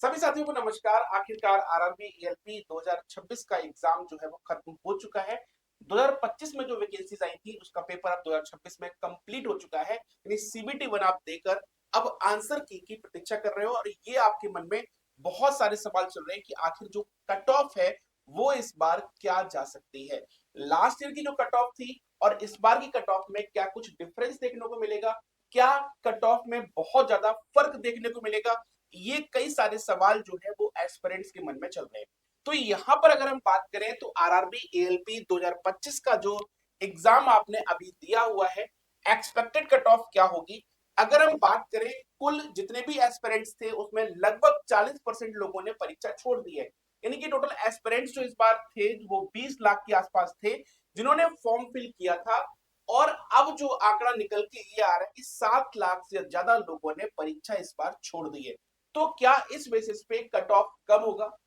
सभी साथियों को नमस्कार। आखिरकार आरआरबी एएलपी 2026 का एग्जाम जो है वो खत्म हो चुका है। 2025 में जो वैकेंसीज आई थी उसका पेपर अब 2026 में कंप्लीट हो चुका है, यानी सीबीटी 1 आप देकर अब आंसर की प्रतीक्षा कर रहे हो और ये आपके मन में बहुत सारे सवाल चल रहे हैं कि आखिर जो कट ऑफ है वो इस बार क्या जा सकती है। लास्ट ईयर की जो कट ऑफ थी और इस बार की कट ऑफ में क्या कुछ डिफरेंस देखने को मिलेगा, क्या कट ऑफ में बहुत ज्यादा फर्क देखने को मिलेगा, ये कई सारे सवाल जो है वो एस्पिरेंट्स के मन में चल रहे हैं। तो यहां पर अगर हम बात करें तो आरआरबी एएलपी 2025 का जो एग्जाम आपने अभी दिया हुआ है, एक्सपेक्टेड कट ऑफ क्या होगी। अगर हम बात करें कुल जितने भी एस्पिरेंट्स थे उसमें लगभग 40% लोगों ने परीक्षा छोड़ दी है, यानी कि टोटल एस्पिरेंट्स जो इस बार थे वो 20 लाख के आसपास थे जिन्होंने फॉर्म फिल किया था। और अब जो आंकड़ा निकल के ये आ रहा है कि 7 लाख से ज्यादा लोगों ने परीक्षा इस बार छोड़ दी है। तो क्या इस बेसिस पे कट ऑफ कम होगा।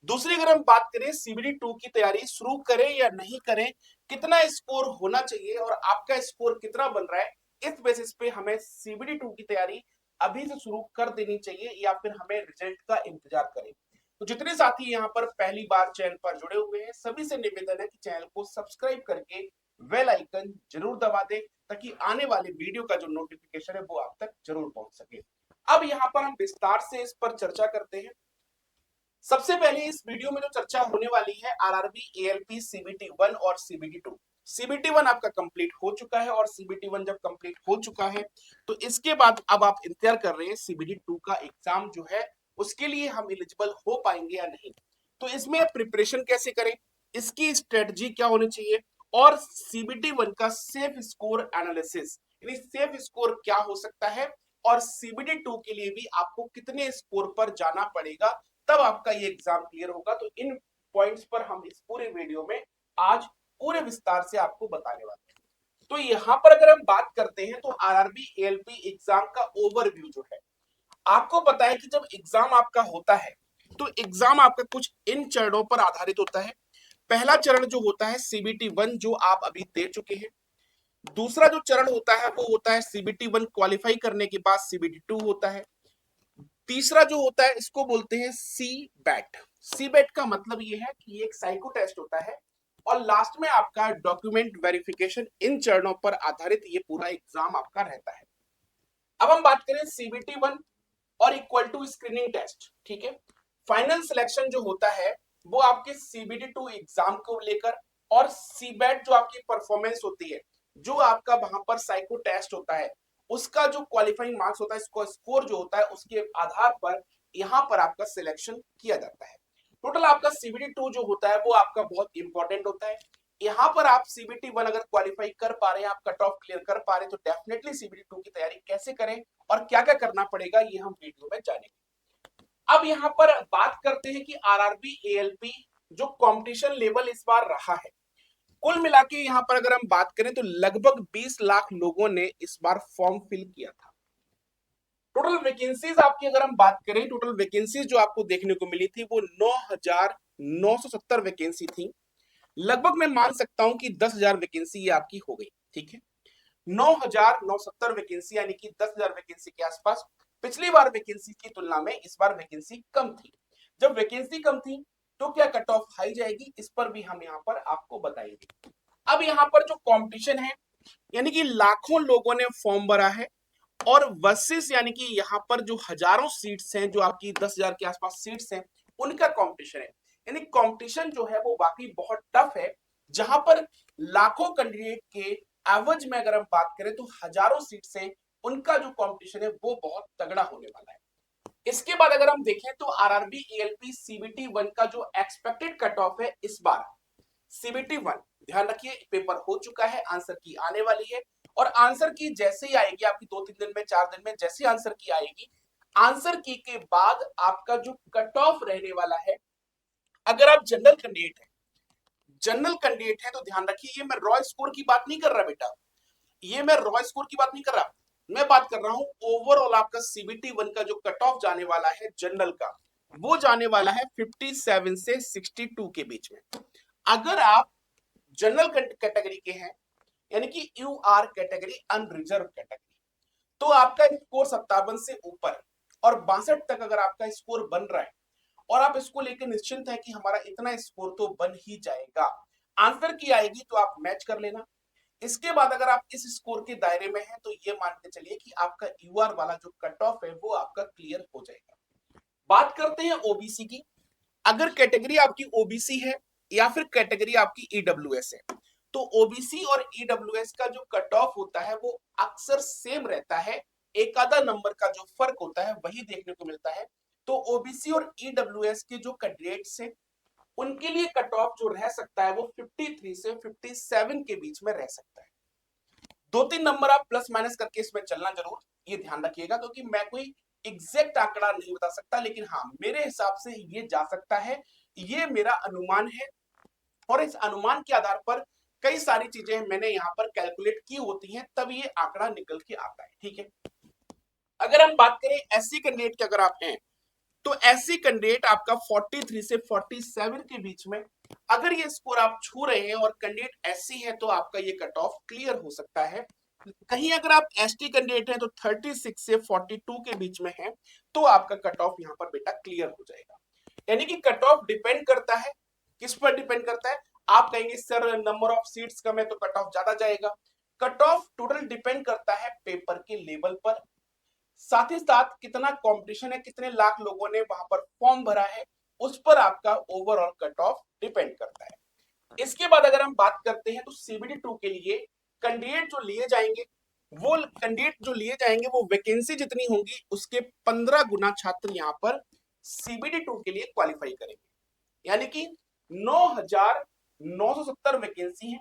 दूसरी अगर हम बात करें सीबीडी 2 की तैयारी शुरू करें या नहीं करें, कितना स्कोर होना चाहिए और आपका स्कोर कितना बन रहा है, इस बेसिस पे हमें सीबीडी 2 की तैयारी अभी से शुरू कर देनी चाहिए या फिर हमें रिजल्ट का इंतजार करें। तो जितने साथी यहाँ पर पहली बार चैनल पर जुड़े हुए हैं सभी से निवेदन है कि चैनल को सब्सक्राइब करके बेल आइकन जरूर दबा दें ताकि आने वाले वीडियो का जो नोटिफिकेशन है वो आप तक जरूर पहुंच सके। अब यहाँ पर हम विस्तार से इस पर चर्चा करते हैं। सबसे पहले इस वीडियो में जो चर्चा होने वाली है आरआरबी एएलपी सीबीटी 1 और सीबीटी 2। सीबीटी 1 आपका कंप्लीट हो चुका है और सीबीटी 1 जब कंप्लीट हो चुका है तो इसके बाद अब आप इंतजार कर रहे हैं सीबीटी 2 का एग्जाम जो है उसके लिए हम एलिजिबल हो पाएंगे या नहीं। तो इसमें प्रिपरेशन कैसे करें, इसकी स्ट्रेटजी क्या होनी चाहिए और सीबीटी 1 का सेफ स्कोर एनालिसिस यानी सेफ स्कोर क्या हो सकता है और सीबीटी 2 के लिए भी आपको कितने स्कोर पर जाना पड़ेगा तब आपका ये एग्जाम क्लियर होगा। तो इन पॉइंट्स पर हम इस पूरे वीडियो में आज पूरे विस्तार से आपको बताने वाले हैं। तो यहां पर अगर हम बात करते हैं तो आरआरबी एएलपी एग्जाम का ओवरव्यू जो है, आपको पता है कि जब एग्जाम आपका होता है तो एग्जाम आपका कुछ इन चरणों पर आधारित होता है। पहला चरण जो होता है सीबीटी 1 जो आप अभी दे चुके हैं। दूसरा जो चरण होता है वो होता है सीबीटी 1 क्वालिफाई करने के बाद सीबीटी 2 होता है। तीसरा जो होता है इसको बोलते हैं सी बैट। सी बैट का मतलब ये है कि ये एक साइको टेस्ट होता है और लास्ट में आपका डॉक्यूमेंट वेरिफिकेशन। इन चरणों पर आधारित ये पूरा एग्जाम आपका रहता है। अब हम बात करें सीबीटी 1 और इक्वल टू स्क्रीनिंग टेस्ट, ठीक है। फाइनल सिलेक्शन जो होता है वो आपके सीबीटी 2 एग्जाम को लेकर और सीबैट जो आपकी परफॉर्मेंस होती है, जो आपका वहां पर साइको टेस्ट होता है उसका जो क्वालिफाइंग मार्क्स होता है, इसको स्कोर जो होता है उसके आधार पर यहां पर आपका सिलेक्शन किया जाता है। टोटल आपका सीबीटी 2 जो होता है वो आपका बहुत इंपॉर्टेंट होता है। यहाँ पर आप सीबीटी 1 अगर क्वालिफाई कर पा रहे हैं, आप कट ऑफ क्लियर कर पा रहे हैं, तो डेफिनेटली सीबीटी 2 की तैयारी कैसे करें और क्या क्या करना पड़ेगा ये हम वीडियो में जानेंगे। अब यहाँ पर बात करते हैं कि आरआरबी एएलपी जो कंपटीशन लेवल इस बार रहा है, कुल मिला के यहाँ पर अगर हम बात करें तो लगभग 20 लाख लोगों ने इस बार फॉर्म फिल किया था। टोटल वैकेंसीज आपकी अगर हम बात करें, टोटल वैकेंसीज जो आपको देखने को मिली थी वो 9,970 वैकेंसी थी। लगभग मैं मान सकता हूं कि 10,000 वैकेंसी ये आपकी हो गई, ठीक है। 9,970 वैकेंसी यानी कि 10,000 वैकेंसी के आसपास। पिछली बार वैकेंसी की तुलना में इस बार वैकेंसी कम थी। जब वैकेंसी कम थी तो क्या कट ऑफ हाई जाएगी, इस पर भी हम यहाँ पर आपको बताएंगे। अब यहाँ पर जो कंपटीशन है यानी कि लाखों लोगों ने फॉर्म भरा है और वर्सेस यानी कि यहाँ पर जो हजारों सीट्स हैं, जो आपकी 10,000 के आसपास सीट्स हैं, उनका कंपटीशन है। यानी कंपटीशन जो है वो वाकई बहुत टफ है, जहां पर लाखों कैंडिडेट के एवरेज में अगर हम बात करें तो हजारों सीट्स हैं, उनका जो कंपटीशन है वो बहुत तगड़ा होने वाला है। इसके बाद अगर हम देखें तो आरआरबी एएलपी सीबीटी 1 का जो एक्सपेक्टेड कट ऑफ है इस बार सीबीटी 1, ध्यान रखिए पेपर हो चुका है, आंसर की आने वाली है और आंसर की जैसे ही आएगी आपकी 2-3 दिन में 4 दिन में जैसे आंसर की आएगी, आंसर की के बाद आपका जो कट ऑफ रहने वाला है, अगर आप जनरल कैंडिडेट है, जनरल कैंडिडेट है तो ध्यान रखिए ये मैं रॉ स्कोर की बात नहीं कर रहा बेटा, ये मैं रॉ स्कोर की बात नहीं कर रहा, मैं बात कर रहा हूं ओवरऑल आपका सीबीटी 1 का जो कट ऑफ जाने वाला है जनरल का, वो जाने वाला है 57 से 62 के बीच में। अगर आप जनरल कैटेगरी के हैं यानी कि you are category unreserved category, तो आपका स्कोर 57 से ऊपर, और 62 तक अगर आपका स्कोर बन रहा है और आप इसको लेकर निश्चिंत है कि हमारा इतना स्कोर तो बन ही जाएगा, आंसर की आएगी तो आप मैच कर लेना। इसके बाद अगर आप इस स्कोर के दायरे में हैं तो ये मान के चलिए कि आपका यूआर वाला जो कट ऑफ है वो आपका क्लियर हो जाएगा। बात करते हैं ओबीसी की। अगर कैटेगरी आपकी ओबीसी है या फिर कैटेगरी आपकी ईडब्ल्यूएस है तो ओबीसी और ईडब्ल्यूएस का जो कट ऑफ होता है वो अक्सर सेम रहता है, एक आधा नंबर का जो फर्क होता है वही देखने को मिलता है। तो ओबीसी और ईडब्ल्यूएस के जो कैंडिडेट्स हैं उनके लिए कट ऑफ जो रह सकता है वो 53 से 57 के बीच में रह सकता है। 2-3 नंबर आप प्लस माइनस करके इसमें चलना जरूर, ये ध्यान रखिएगा, क्योंकि मैं कोई एग्जैक्ट आंकड़ा नहीं बता सकता, लेकिन हाँ मेरे हिसाब से ये जा सकता है, ये मेरा अनुमान है। और इस अनुमान के आधार पर कई सारी चीजें मैंने यहाँ पर कैलकुलेट की होती हैं, तब ये आंकड़ा निकल के आता है। ठीक है, अगर हम बात करें एससी कैंडिडेट की अगर आप हैं तो एससी कैंडिडेट आपका 43 से 47 के बीच में अगर ये स्कोर आप छू रहे हैं और कैंडिडेट एससी है तो आपका ये कट ऑफ क्लियर हो सकता है। कहीं अगर आप एसटी कैंडिडेट हैं तो 36 से 42 के बीच में है तो आपका कट ऑफ यहाँ पर बेटा क्लियर हो जाएगा। यानी कि कट ऑफ डिपेंड करता है, किस पर डिपेंड करता है? आप कहेंगे सर नंबर ऑफ सीट्स कम है तो कट ऑफ ज्यादा जाएगा। कट ऑफ टोटल डिपेंड करता है पेपर के लेवल पर, साथ ही साथ कितना कंपटीशन है, कितने लाख लोगों ने वहां पर फॉर्म भरा है, उस पर आपका ओवरऑल कट ऑफ डिपेंड करता है। इसके बाद अगर हम बात करते हैं तो सीबीडी 2 के लिए कैंडिडेट जो लिए जाएंगे वो वैकेंसी जितनी होंगी उसके 15 गुना छात्र यहाँ पर सीबीडी 2 के लिए क्वालिफाई करेंगे। यानी कि 9,970 वैकेंसी है,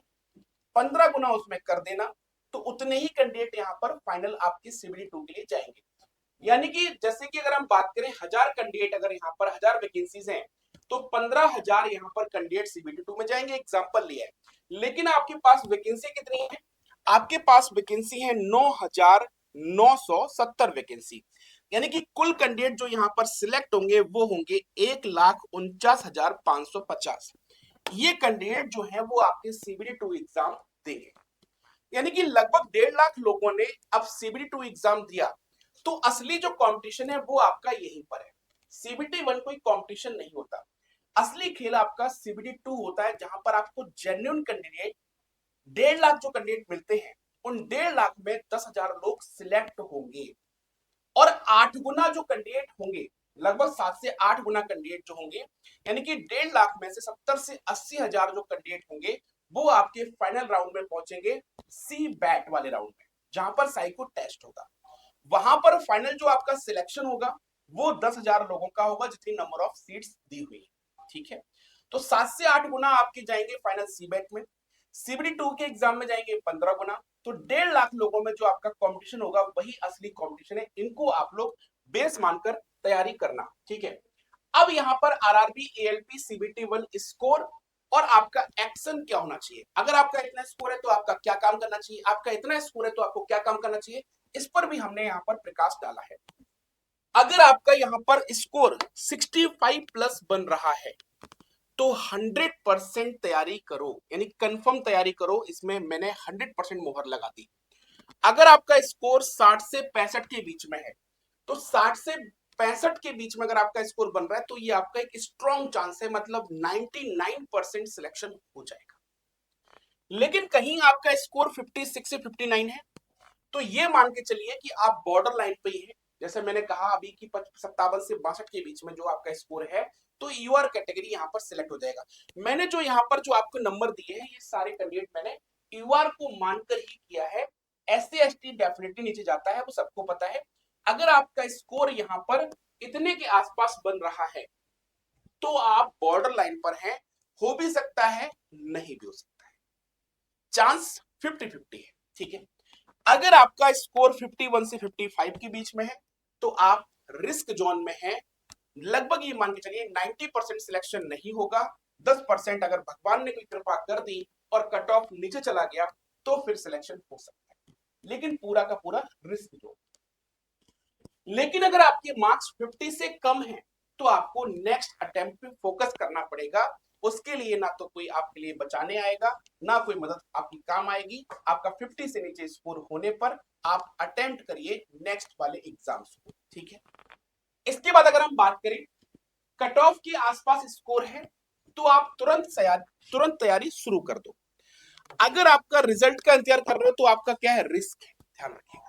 15 गुना उसमें कर देना तो उतने ही कैंडिडेट यहाँ पर फाइनल आपके सीबीडी 2 के लिए जाएंगे। यानी कि जैसे कि अगर हम बात करें 1000 कैंडिडेट, अगर यहाँ पर 1000 वैकेंसीज हैं तो 15,000 यहाँ पर कैंडिडेट सीबीडी 2 में जाएंगे, एग्जांपल लिया है। लेकिन आपके पास वैकेंसी कितनी है? आपके पास वैकेंसी है 9,970 वैकेंसी। यानी कि कुल कैंडिडेट जो यहाँ पर सिलेक्ट होंगे वो होंगे 1,49,550। ये कैंडिडेट जो है वो आपके सीबीडी 2 एग्जाम देंगे। यानी कि लगभग 1.5 लाख लोगों ने अब सीबीडी 2 एग्जाम दिया, तो असली जो कंपटीशन है वो आपका यहीं पर है। सीबीटी 1 कोई कंपटीशन नहीं होता, असली खेल आपका सीबीडी 2 होता है, जहां पर आपको जेन्युइन कैंडिडेट 1.5 लाख जो कैंडिडेट मिलते हैं उन 1.5 लाख में 10,000 लोग सिलेक्ट होंगे और 8 गुना जो कैंडिडेट होंगे, लगभग 7 से 8 गुना कैंडिडेट जो होंगे, यानी कि 1.5 लाख में से 70 से 80,000 जो कैंडिडेट होंगे वो आपके फाइनल राउंड में पहुंचेंगे, सी बैट वाले राउंड में, जहां पर साइको टेस्ट होगा। वहां पर फाइनल जो आपका सिलेक्शन होगा वो 10,000 लोगों का होगा जितनी नंबर ऑफ सीट्स दी हुई है। ठीक है, तो 7 से 8 गुना आपके जाएंगे फाइनल सी बैट में, सीबीडी 2 के एग्जाम में जाएंगे 15 गुना, तो 1.5 लाख लोगों में जो आपका कंपटीशन होगा वही असली कंपटीशन है। इनको आप लोग बेस मानकर तैयारी करना। ठीक है, अब यहाँ पर आरआरबी एएलपी सीबीटी 1 स्कोर और आपका एक्शन क्या होना चाहिए। अगर आपका इतना स्कोर है तो आपका क्या काम करना चाहिए, आपका इतना स्कोर है तो आपको क्या काम करना चाहिए, इस पर भी हमने यहाँ पर प्रकाश डाला है। अगर आपका यहाँ पर स्कोर 65 प्लस बन रहा है तो 100% तैयारी करो, यानी कंफर्म तैयारी करो, इसमें मैंने 100% मोहर लगा दी। अगर आपका स्कोर 60 से 65 के बीच में है तो 60 से 65 के बीच में अगर आपका स्कोर बन रहा है तो ये आपका एक स्ट्रॉन्ग चांस है, मतलब 99% सिलेक्शन हो जाएगा। लेकिन कहीं आपका स्कोर 56 से 59 है तो ये मान के चलिए कि आप बॉर्डर लाइन पे ही है। जैसे मैंने कहा अभी कि 57 से 62 के बीच में जो आपका स्कोर है तो यूआर कैटेगरी यहाँ पर सिलेक्ट हो जाएगा। मैंने जो यहाँ पर जो आपको नंबर दिए हैं ये सारे कैंडिडेट मैंने यूआर को मानकर ही किया है। एससी एसटी डेफिनेटली नीचे जाता है, वो सबको पता है। अगर आपका स्कोर यहाँ पर इतने के आसपास बन रहा है तो आप बॉर्डर लाइन पर हैं, हो भी सकता है नहीं भी हो सकता है, चांस 50-50 है। ठीक है, अगर आपका स्कोर 51 से 55 के बीच में है तो आप रिस्क जोन में हैं, लगभग ये मान के चलिए 90% सिलेक्शन नहीं होगा। 10% अगर भगवान ने कोई कृपा कर दी और कट ऑफ नीचे चला गया तो फिर सिलेक्शन हो सकता है, लेकिन पूरा का पूरा रिस्क जोन। लेकिन अगर आपके मार्क्स 50 से कम हैं तो आपको नेक्स्ट अटेम्प्ट पे फोकस करना पड़ेगा। उसके लिए ना तो कोई आपके लिए बचाने आएगा, ना कोई मदद आपकी काम आएगी। आपका 50 से नीचे स्कोर होने पर आप अटेम्प्ट करिए नेक्स्ट वाले एग्जाम्स को। ठीक है, इसके बाद अगर हम बात करें कट ऑफ के आसपास स्कोर है तो आप तुरंत तैयारी शुरू कर दो। अगर आपका रिजल्ट का इंतजार कर रहे हो तो आपका क्या है, रिस्क है, ध्यान रखिएगा।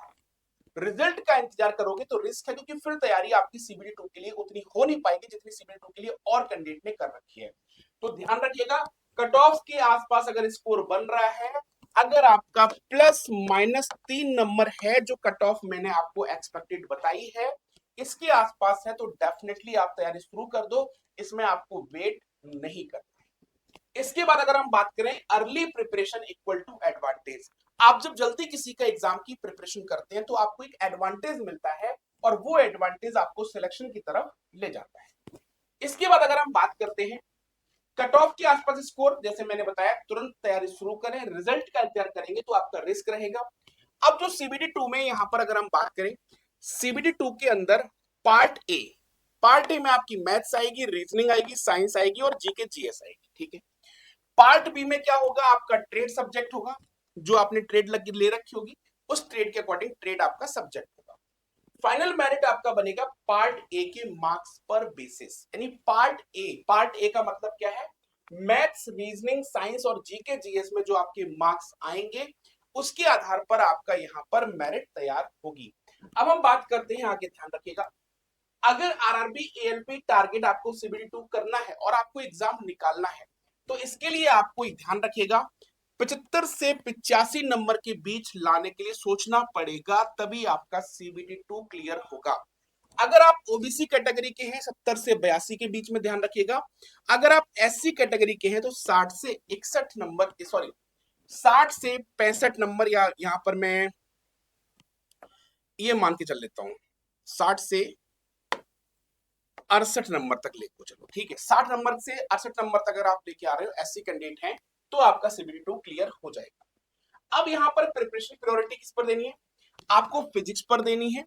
रिजल्ट का इंतजार करोगे तो रिस्क है, क्योंकि फिर तैयारी आपकी सीबीडी 2 के लिए उतनी हो नहीं पाएगी जितनी सीबीडी 2 के लिए और कैंडिडेट ने कर रखी है। तो ध्यान रखिएगा, कट ऑफ के आसपास अगर स्कोर बन रहा है, अगर आपका ±3 नंबर है जो कट ऑफ मैंने आपको एक्सपेक्टेड बताई है, इसके आसपास है, तो डेफिनेटली आप तैयारी शुरू कर दो, इसमें आपको वेट नहीं करना। इसके बाद अगर हम बात करें early preparation equal to advantage, आप जब जल्दी किसी का एग्जाम की प्रिपरेशन करते हैं तो आपको एक एडवांटेज मिलता है और वो एडवांटेज आपको सिलेक्शन की तरफ ले जाता है। इसके बाद अगर हम बात करते हैं कट ऑफ के आसपास स्कोर, जैसे मैंने बताया तुरंत तैयारी शुरू करें, रिजल्ट का इंतजार करेंगे तो आपका रिस्क रहेगा। अब जो सीबीडी 2 में यहां पर अगर हम बात करें, सीबीडी 2 के अंदर पार्ट ए में आपकी मैथ्स आएगी, रीजनिंग आएगी, साइंस आएगी और जीके जीएस आएगी, ठीक है। पार्ट बी में क्या होगा, आपका ट्रेड सब्जेक्ट होगा, जो आपने ट्रेड ले रखी होगी, उस ट्रेड के अकॉर्डिंग ट्रेड आपका सब्जेक्ट होगा। फाइनल मेरिट आपका बनेगा पार्ट ए के मार्क्स पर बेसिस, यानी पार्ट ए का मतलब क्या है, मैथ्स, रीजनिंग, साइंस और जीके जीएस में जो आपके मार्क्स आएंगे उसके आधार पर आपका यहां पर मेरिट तैयार होगी। अब हम बात करते हैं आगे, ध्यान रखिएगा, अगर आरआरबी एएलपी टारगेट आपको सीबीडी 2 करना है और आपको एग्जाम निकालना है, तो इसके लिए आपको ध्यान रखिएगा 75 से 85 नंबर के बीच लाने के लिए सोचना पड़ेगा, तभी आपका सीबीडी 2 क्लियर होगा। अगर आप ओबीसी कैटेगरी के हैं 70 से 82 के बीच में, ध्यान रखिएगा। अगर आप एससी कैटेगरी के हैं तो 60 से 61 नंबर, सॉरी 60 से 65 नंबर, या यहां पर मैं ये मान के चल लेता हूं 60 से 68 नंबर तक लेको चलो, ठीक है। 60 नंबर से 68 नंबर तक अगर आप लेके आ रहे हो, एससी कैंडिडेट हैं, तो आपका सीबीडी 2 क्लियर हो जाएगा। अब यहाँ पर प्रिपरेशन प्रायोरिटी किस पर देनी है, आपको फिजिक्स पर देनी है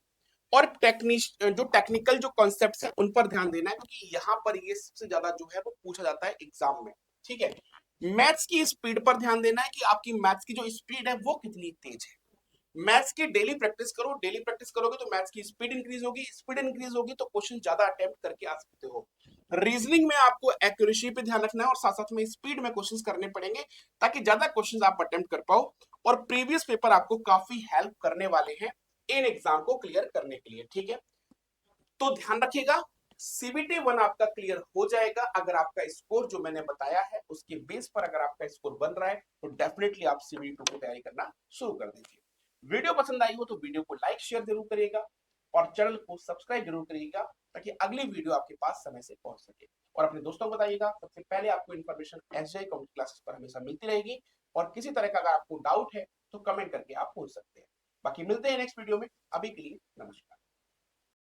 और टेक्निकल जो कॉन्सेप्ट्स हैं उन पर ध्यान देना है, क्योंकि यहाँ पर ये सबसे ज्यादा जो है वो पूछा जाता है एग्जाम में, ठीक है। मैथ्स की स्पीड पर ध्यान देना है कि आपकी मैथ्स की जो स्पीड है वो कितनी तेज है। मैथ्स की डेली प्रैक्टिस करो, डेली प्रैक्टिस करोगे तो मैथ्स की स्पीड इंक्रीज होगी, स्पीड इंक्रीज होगी तो क्वेश्चन ज्यादा अटेम्प्ट करके आ सकते हो। रीजनिंग में आपको एक्यूरेसी पे ध्यान रखना है और साथ साथ में स्पीड में क्वेश्चंस करने पड़ेंगे ताकि ज्यादा क्वेश्चंस आप अटेम्प्ट कर पाओ, और प्रीवियस पेपर आपको काफी हेल्प करने वाले हैं इन एग्जाम को क्लियर करने के लिए, ठीक है। तो ध्यान रखिएगा, सीबीटी 1 आपका क्लियर हो जाएगा अगर आपका स्कोर जो मैंने बताया है उसके बेस पर अगर आपका स्कोर बन रहा है तो डेफिनेटली आप सीबीटी 2 की तैयारी करना शुरू कर दीजिए। वीडियो पसंद आई हो तो वीडियो को लाइक शेयर जरूर करिएगा और चैनल को सब्सक्राइब जरूर करिएगा ताकि अगली वीडियो आपके पास समय से पहुंच सके, और अपने दोस्तों को बताइएगा। सबसे पहले आपको इन्फॉर्मेशन एसजे कंप्यूटर क्लासेस पर हमेशा मिलती रहेगी, और किसी तरह का अगर आपको डाउट है तो कमेंट करके आप पूछ सकते हैं। बाकी मिलते हैं नेक्स्ट वीडियो में, अभी के लिए नमस्कार।